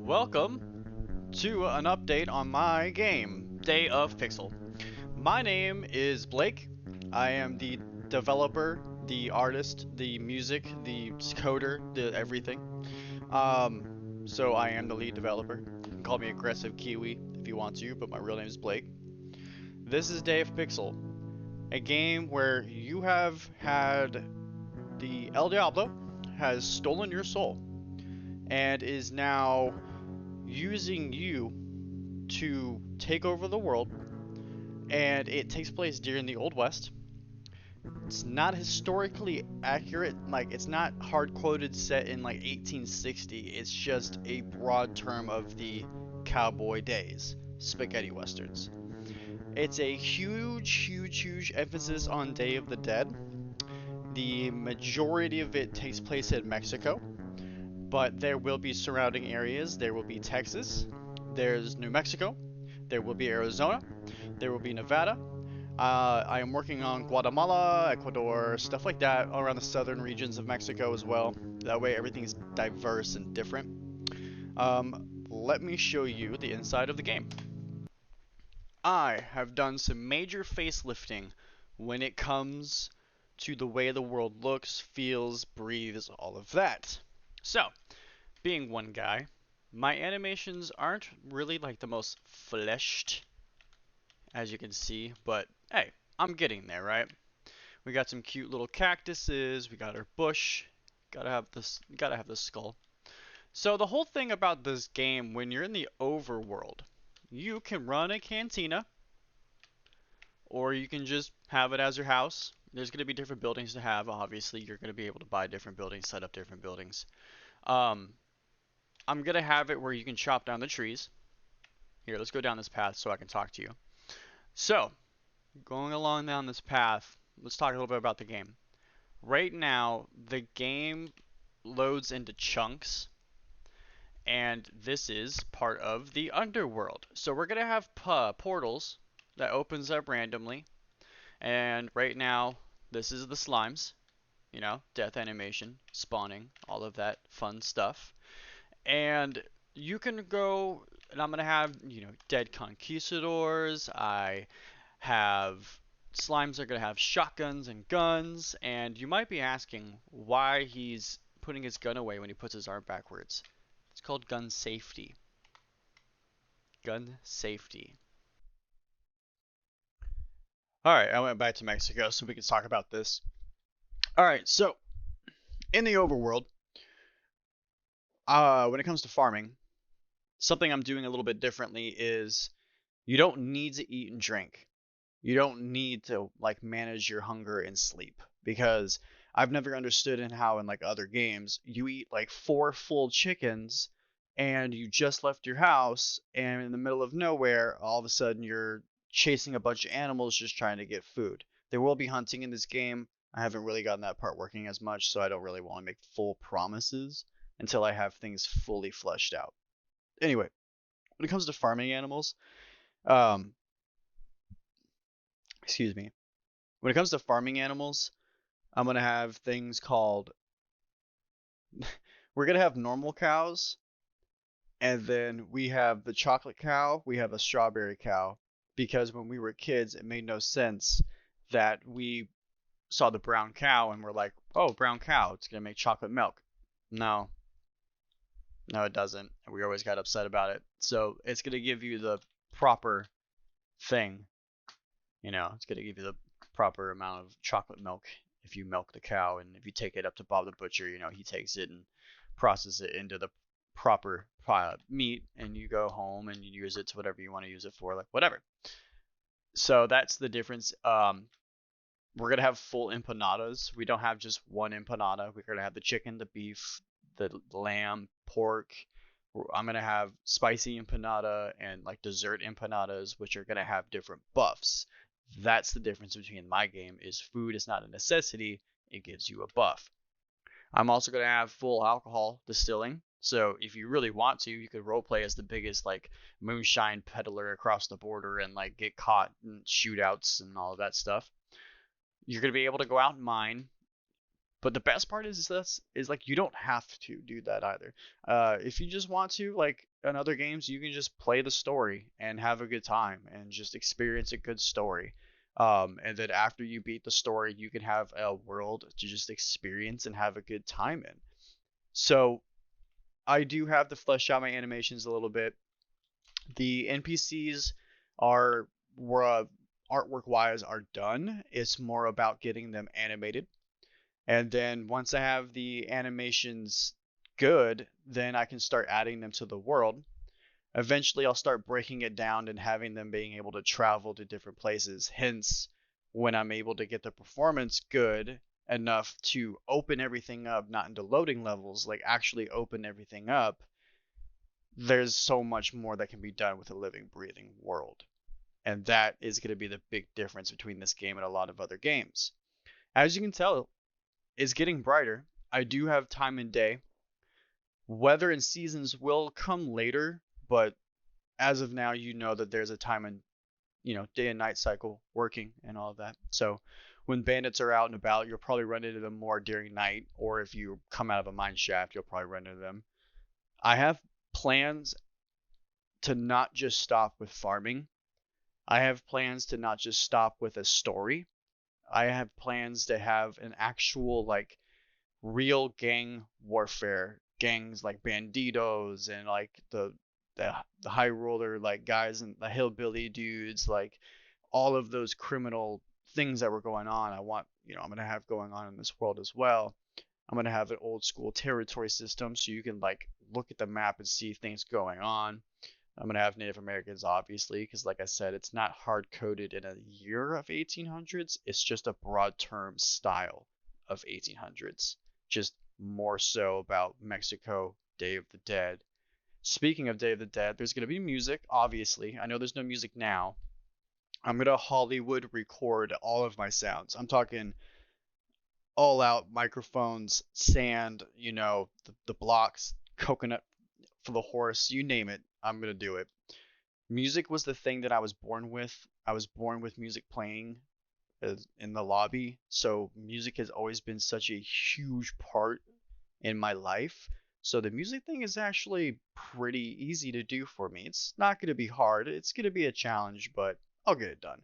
Welcome to an update on my game, Day of Pixel. My name is Blake. I am the developer, the artist, the music, the coder, the everything. So I am the lead developer. You can call me Aggressive Kiwi if you want to, but my real name is Blake. This is Day of Pixel, a game where you have had the El Diablo has stolen your soul and is now using you to take over the world, and it takes place during the Old West. It's not historically accurate, like it's not hard quoted set in like 1860. It's just a broad term of the cowboy days, spaghetti westerns. It's a huge emphasis on Day of the Dead. The majority of it takes place in Mexico, but there will be surrounding areas. There will be Texas, there's New Mexico, there will be Arizona, there will be Nevada. I am working on Guatemala, Ecuador, stuff like that, around the southern regions of Mexico as well. That way everything's diverse and different. Let me show you the inside of the game. I have done some major facelifting when it comes to the way the world looks, feels, breathes, all of that. So, being one guy, my animations aren't really like the most fleshed, as you can see, but hey, I'm getting there, right? We got some cute little cactuses, we got our bush, gotta have this skull. So the whole thing about this game, when you're in the overworld, you can run a cantina, or you can just have it as your house. There's gonna be different buildings to have, obviously. You're gonna be able to buy different buildings, set up different buildings. Um, I'm gonna have it where you can chop down the trees. Here, let's go down this path so I can talk to you. So, going along down this path, let's talk a little bit about the game. Right now, the game loads into chunks, and this is part of the underworld. So we're gonna have portals that opens up randomly, and right now, this is the slimes. You know, death animation, spawning, all of that fun stuff. And you can go, and I'm gonna have, dead conquistadors. I have slimes are gonna have shotguns and guns, and you might be asking why he's putting his gun away when he puts his arm backwards. It's called gun safety. Gun safety. Alright, I went back to Mexico so we can talk about this. Alright, so in the overworld, when it comes to farming, something I'm doing a little bit differently is you don't need to eat and drink. You don't need to like manage your hunger and sleep, because I've never understood in how in like other games you eat like 4 full chickens and you just left your house, and in the middle of nowhere all of a sudden you're chasing a bunch of animals just trying to get food. There will be hunting in this game. I haven't really gotten that part working as much, so I don't really want to make full promises until I have things fully fleshed out. Anyway, when it comes to farming animals, um, excuse me. When it comes to farming animals, I'm gonna have things called. We're gonna have normal cows, and then we have the chocolate cow. We have a strawberry cow, because when we were kids, it made no sense that we saw the brown cow and we're like, "Oh, brown cow, it's gonna make chocolate milk." No, no, it doesn't. We always got upset about it. So it's gonna give you the proper thing. It's gonna give you the proper amount of chocolate milk if you milk the cow, and if you take it up to Bob the Butcher, he takes it and processes it into the proper meat, and you go home and you use it to whatever you want to use it for, like whatever. So that's the difference. We're gonna have full empanadas. We don't have just one empanada. We're gonna have the chicken, the beef, the lamb, pork. I'm gonna have spicy empanada and like dessert empanadas, which are gonna have different buffs. That's the difference between my game, is food is not a necessity, it gives you a buff. I'm also going to have full alcohol distilling, so if you really want to, you could roleplay as the biggest like moonshine peddler across the border and like get caught in shootouts and all of that stuff. You're going to be able to go out and mine, But the best part is this is like you don't have to do that either. If you just want to, like in other games, you can just play the story and have a good time and just experience a good story. And then after you beat the story, you can have a world to just experience and have a good time in. So I do have to flesh out my animations a little bit. The NPCs are artwork wise are done. It's more about getting them animated. And then once I have the animations good, then I can start adding them to the world. Eventually, I'll start breaking it down and having them being able to travel to different places. Hence, when I'm able to get the performance good enough to open everything up, not into loading levels, like actually open everything up, there's so much more that can be done with a living, breathing world. And that is going to be the big difference between this game and a lot of other games. As you can tell, it's getting brighter. I do have time and day. Weather and seasons will come later, but as of now, you know that there's a time and day and night cycle working and all of that. So when bandits are out and about, you'll probably run into them more during night, or if you come out of a mine shaft, you'll probably run into them. I have plans to not just stop with farming. I have plans to not just stop with a story. I have plans to have an actual like real gang warfare, gangs like banditos and like the high roller like guys and the hillbilly dudes, like all of those criminal things that were going on. I'm gonna have going on in this world as well. I'm gonna have an old school territory system so you can like look at the map and see things going on. I'm gonna have Native Americans obviously because like I said, it's not hard coded in a year of 1800s. It's just a broad term style of 1800s. Just more so about Mexico, Day of the Dead. Speaking of Day of the Dead, there's gonna be music. Obviously, I know there's no music now. I'm gonna Hollywood record all of my sounds. I'm talking all out microphones, sand, the blocks, coconut for the horse, you name it. I'm gonna do it. Music was the thing that I was born with. I was born with music playing in the lobby, so music has always been such a huge part in my life. So the music thing is actually pretty easy to do for me. It's not going to be hard. It's going to be a challenge, but I'll get it done.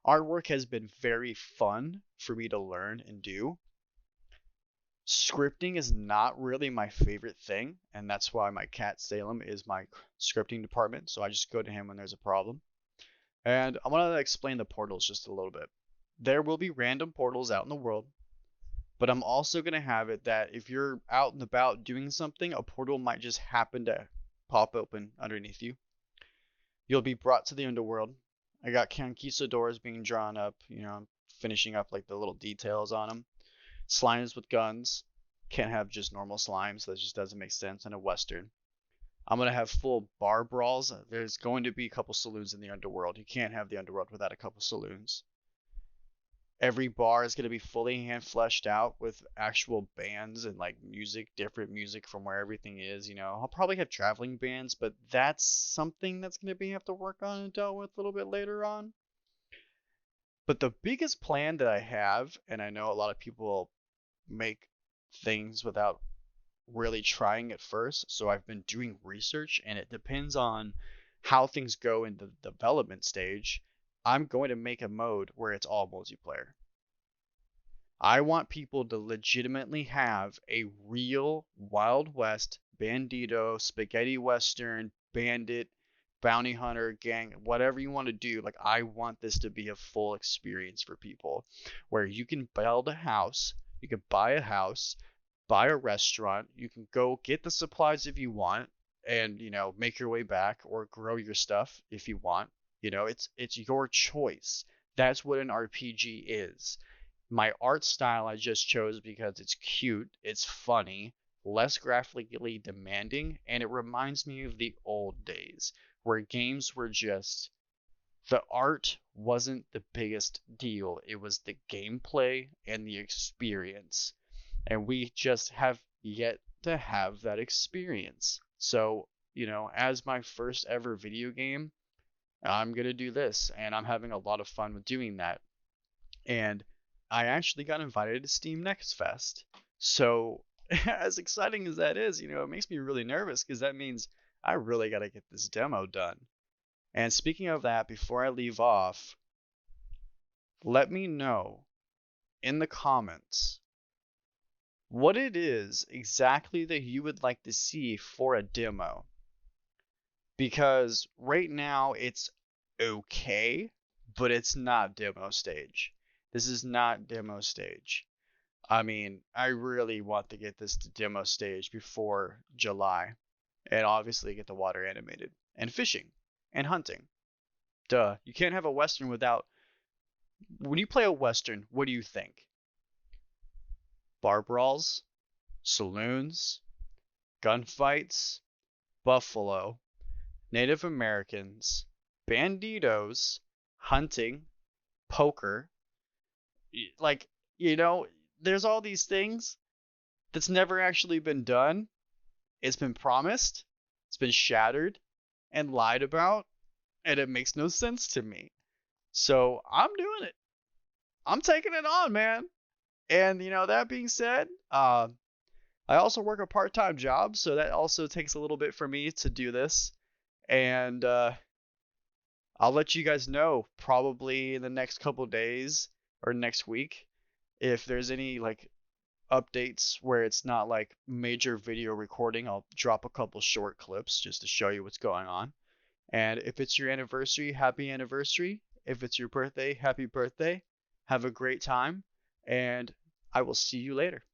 Artwork has been very fun for me to learn and do. Scripting is not really my favorite thing, and that's why my cat Salem is my scripting department, so I just go to him when there's a problem. And I want to explain the portals just a little bit. There will be random portals out in the world, but I'm also going to have it that if you're out and about doing something, a portal might just happen to pop open underneath you. You'll be brought to the underworld. I got conquistadors being drawn up, I'm finishing up like the little details on them. Slimes with guns. Can't have just normal slimes. That just doesn't make sense in a Western. I'm going to have full bar brawls. There's going to be a couple saloons in the underworld. You can't have the underworld without a couple saloons. Every bar is going to be fully hand fleshed out with actual bands and like music, different music from where everything is. I'll probably have traveling bands, but that's something that's going to be have to work on and dealt with a little bit later on. But the biggest plan that I have, and I know a lot of people make things without really trying at first, so I've been doing research, and it depends on how things go in the development stage. I'm going to make a mode where it's all multiplayer. I want people to legitimately have a real Wild West, Bandito, Spaghetti Western, Bandit, Bounty Hunter, gang, whatever you want to do. Like, I want this to be a full experience for people where you can build a house, you can buy a house, buy a restaurant, you can go get the supplies if you want, and make your way back or grow your stuff if you want. It's your choice. That's what an RPG is. My art style I just chose because it's cute, it's funny, less graphically demanding, and it reminds me of the old days where games were just the art wasn't the biggest deal. It was the gameplay and the experience. And we just have yet to have that experience. So, as my first ever video game, I'm going to do this, and I'm having a lot of fun with doing that. And I actually got invited to Steam Next Fest. So, as exciting as that is, it makes me really nervous because that means I really got to get this demo done. And speaking of that, before I leave off, let me know in the comments what it is exactly that you would like to see for a demo. Because right now it's okay, but it's not demo stage. This is not demo stage. I mean, I really want to get this to demo stage before July, and obviously get the water animated, and fishing, and hunting. Duh, you can't have a Western without. When you play a Western, what do you think? Bar brawls, saloons, gunfights, buffalo, Native Americans, banditos, hunting, poker. Like, you know, there's all these things that's never actually been done. It's been promised, it's been shattered, and lied about, and it makes no sense to me. So I'm doing it. I'm taking it on, man. And that being said, I also work a part-time job, so that also takes a little bit for me to do this. And I'll let you guys know probably in the next couple days or next week if there's any like updates where it's not like major video recording. I'll drop a couple short clips just to show you what's going on. And if it's your anniversary, happy anniversary. If it's your birthday, happy birthday. Have a great time, and I will see you later.